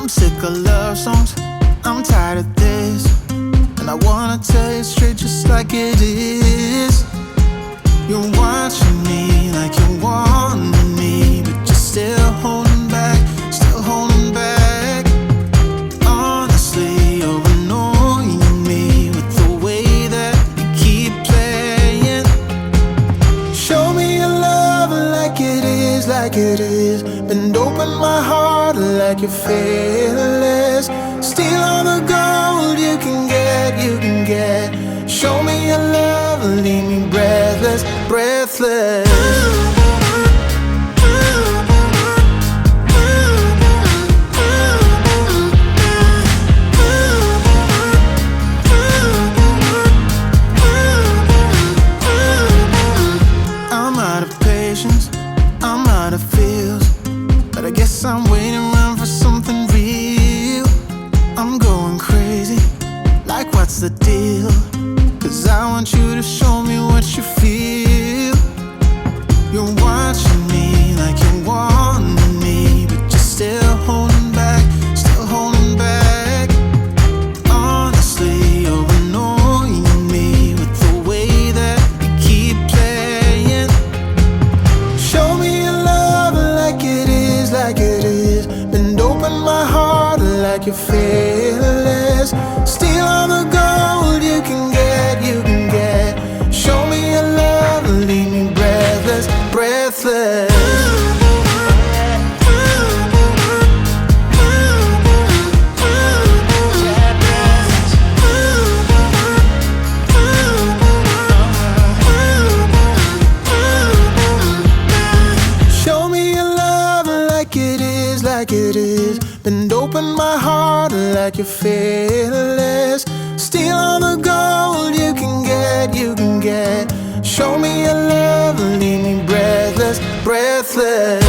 I'm sick of love songs, I'm tired of this, and I wanna tell you straight just like it is. You're watching me like you want me, but you're still holding back, still holding back. Honestly, you're annoying me with the way that you keep playing. Show me your love like it is, like it is. Bend open my heart like you're fearless. Steal all the gold you can get, you can get. Show me your love, leave me breathless, breathless. I'm out of patience, I'm out of feels, but I guess I'm waiting around for something real. I'm going crazy, like what's the deal? 'Cause I want you to show me what you feel. You're watching me like you want me, but you're still holding back, still holding back. Honestly, you're annoying me with the way that you keep playing. Show me your love like it is, like it is. Bend open my heart like you're fearless. Steal all the gold you can get, you can get. Show me your love, leave me breathless, breathless. Show me your love like it is, like it is. Bend open my heart like you're fearless. Steal all the gold you can get, you can get. Show me your love, leave me breathless, breathless.